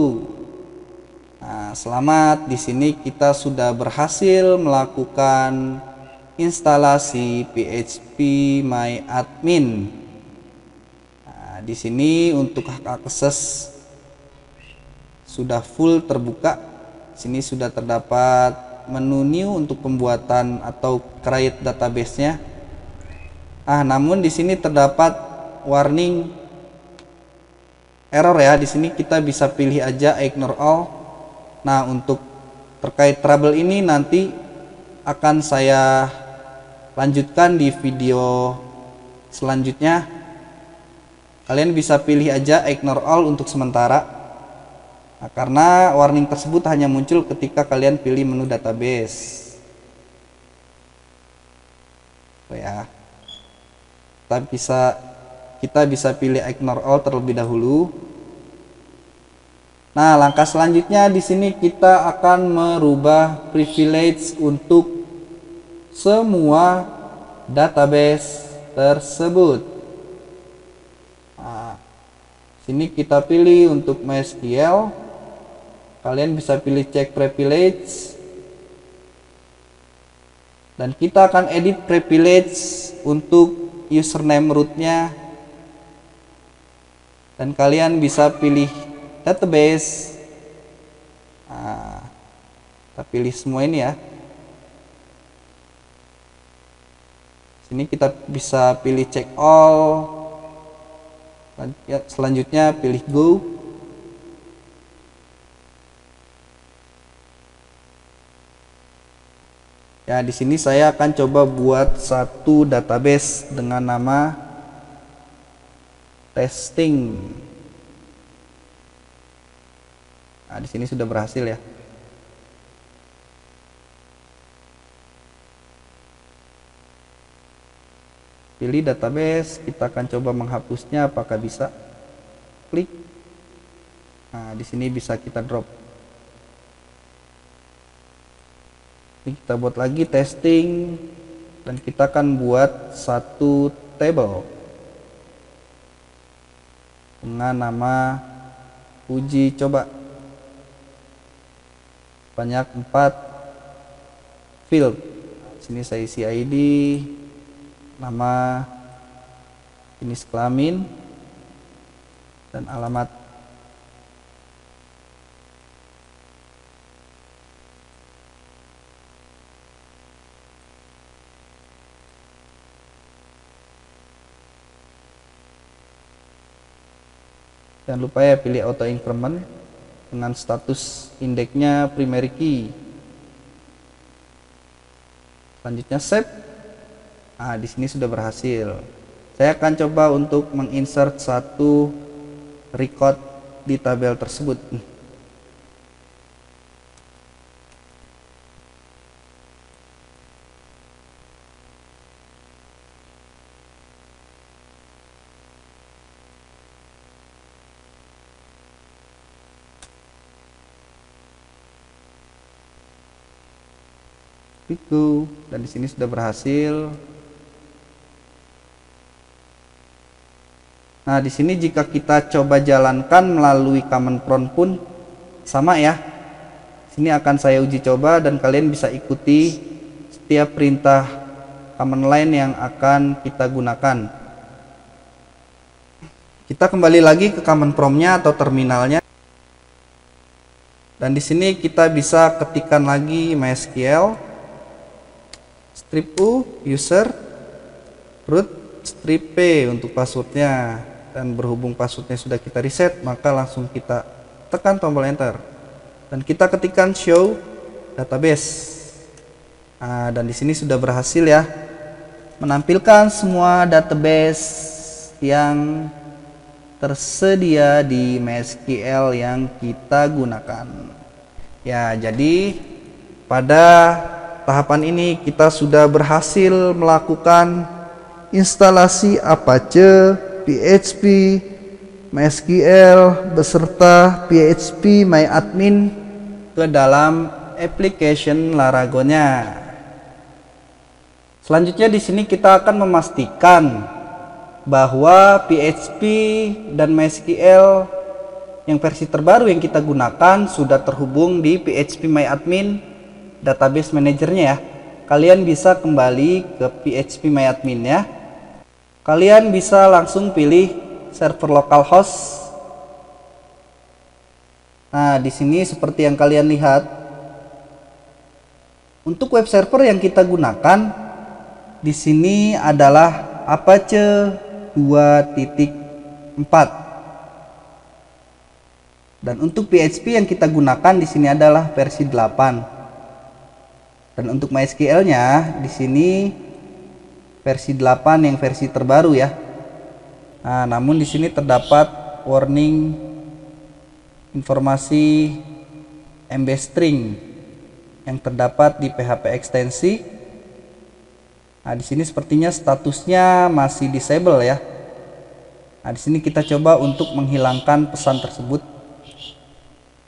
S1: Nah, selamat, di sini kita sudah berhasil melakukan instalasi PHP MyAdmin. Nah, di sini untuk hak akses sudah full terbuka. Sini sudah terdapat menu new untuk pembuatan atau create database-nya. Namun di sini terdapat warning error ya. Di sini kita bisa pilih aja ignore all. Nah, untuk terkait trouble ini nanti akan saya lanjutkan di video selanjutnya. Kalian bisa pilih aja ignore all untuk sementara. Nah, karena warning tersebut hanya muncul ketika kalian pilih menu database. Ya. Kita bisa pilih ignore all terlebih dahulu. Nah, langkah selanjutnya di sini kita akan merubah privilege untuk semua database tersebut. Nah, sini kita pilih untuk MySQL. Kalian bisa pilih check privilege. Dan kita akan edit privilege untuk username rootnya. Dan kalian bisa pilih database. Nah, kita pilih semua ini ya. Sini kita bisa pilih check all. Selanjutnya pilih go. Ya, di sini saya akan coba buat satu database dengan nama testing. Nah, di sini sudah berhasil ya. Pilih database, kita akan coba menghapusnya, apakah bisa. Klik. Nah, di sini bisa kita drop. Ini kita buat lagi testing, dan kita akan buat satu table dengan nama uji coba. Banyak 4 field. Sini saya isi ID, nama, jenis kelamin, dan alamat. Jangan lupa ya pilih auto increment dengan status indeksnya primary key. Selanjutnya save. Nah, di sini sudah berhasil. Saya akan coba untuk menginsert satu record di tabel tersebut. Itu dan di sini sudah berhasil. Nah, di sini jika kita coba jalankan melalui command prompt pun sama ya. Sini akan saya uji coba dan kalian bisa ikuti setiap perintah command line yang akan kita gunakan. Kita kembali lagi ke command prompt-nya atau terminalnya. Dan di sini kita bisa ketikkan lagi MySQL strip U user root strip P untuk passwordnya. Dan berhubung passwordnya sudah kita reset, maka langsung kita tekan tombol enter dan kita ketikkan show database. Nah, dan di sini sudah berhasil ya, menampilkan semua database yang tersedia di MySQL yang kita gunakan. Ya, jadi pada tahapan ini kita sudah berhasil melakukan instalasi Apache, PHP, MySQL beserta phpMyAdmin ke dalam application Laragonnya. Selanjutnya di sini kita akan memastikan bahwa PHP dan MySQL yang versi terbaru yang kita gunakan sudah terhubung di phpMyAdmin database manajernya ya. Kalian bisa kembali ke phpMyAdmin ya. Kalian bisa langsung pilih server localhost. Nah, di sini seperti yang kalian lihat, untuk web server yang kita gunakan di sini adalah Apache 2.4. Dan untuk PHP yang kita gunakan di sini adalah versi 8. Dan untuk MySQL-nya di sini versi 8 yang versi terbaru ya. Nah, namun di sini terdapat warning informasi MB string yang terdapat di PHP ekstensi. Nah, di sini sepertinya statusnya masih disable ya. Nah, di sini kita coba untuk menghilangkan pesan tersebut.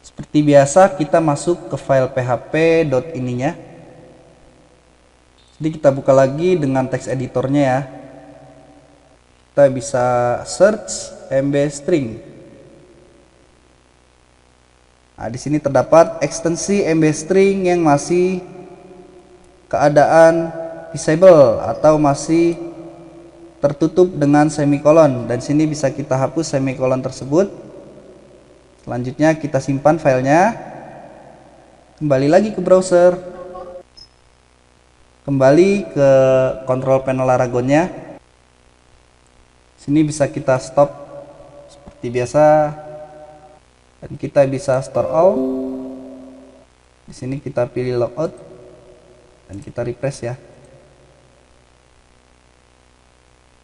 S1: Seperti biasa kita masuk ke file php.ininya. Jadi kita buka lagi dengan teks editornya ya. Kita bisa search MB string. Nah, di sini terdapat ekstensi MB string yang masih keadaan disable atau masih tertutup dengan semikolon, dan sini bisa kita hapus semikolon tersebut. Selanjutnya kita simpan filenya. Kembali lagi ke browser. Kembali ke control panel Laragonnya. Sini bisa kita stop seperti biasa dan kita bisa store all. Di sini kita pilih logout dan kita refresh ya.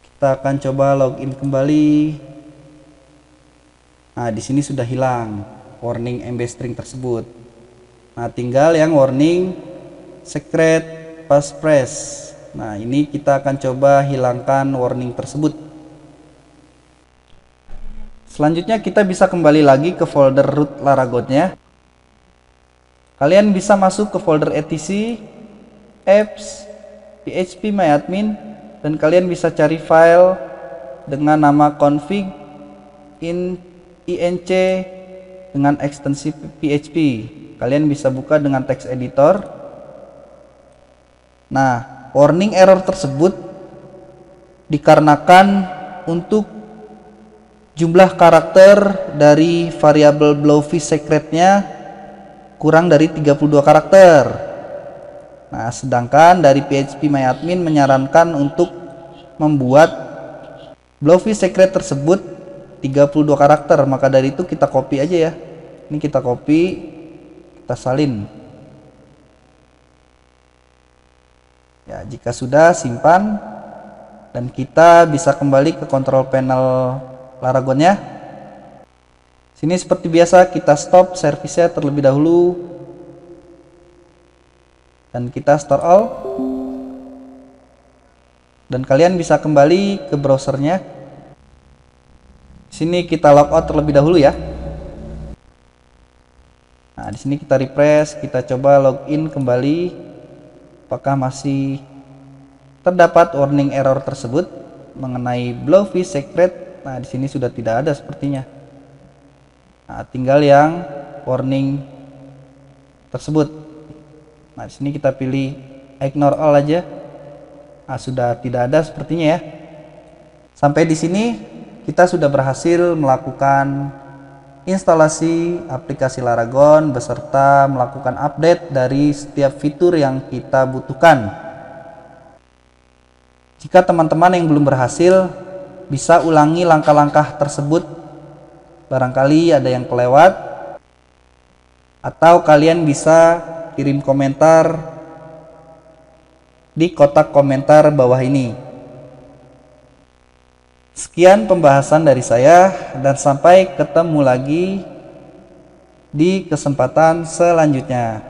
S1: Kita akan coba login kembali. Nah, di sini sudah hilang warning MB string tersebut. Nah, tinggal yang warning secret passphrase. Nah, ini kita akan coba hilangkan warning tersebut. Selanjutnya kita bisa kembali lagi ke folder root Laragonnya. Kalian bisa masuk ke folder etc, apps, phpMyAdmin, dan kalian bisa cari file dengan nama config inc dengan ekstensi PHP. Kalian bisa buka dengan text editor. Nah, warning error tersebut dikarenakan untuk jumlah karakter dari variabel blowfish secretnya kurang dari 32 karakter. Nah, sedangkan dari phpMyAdmin menyarankan untuk membuat blowfish secret tersebut 32 karakter. Maka dari itu kita copy aja ya. Ini kita copy, kita salin. Ya, jika sudah simpan dan kita bisa kembali ke control panel Laragonnya. Sini seperti biasa kita stop service-nya terlebih dahulu dan kita store all. Dan kalian bisa kembali ke browsernya. Sini kita logout terlebih dahulu ya. Nah, di sini kita refresh, kita coba login kembali. apakah masih terdapat warning error tersebut mengenai Blowfish Secret. Nah, di sini sudah tidak ada sepertinya. Nah, tinggal yang warning tersebut. Nah, di sini kita pilih ignore all aja. Nah, sudah tidak ada sepertinya ya. Sampai di sini kita sudah berhasil melakukan instalasi aplikasi Laragon beserta melakukan update dari setiap fitur yang kita butuhkan. Jika teman-teman yang belum berhasil, bisa ulangi langkah-langkah tersebut. Barangkali ada yang kelewat, atau kalian bisa kirim komentar di kotak komentar bawah ini. Sekian pembahasan dari saya, dan sampai ketemu lagi di kesempatan selanjutnya.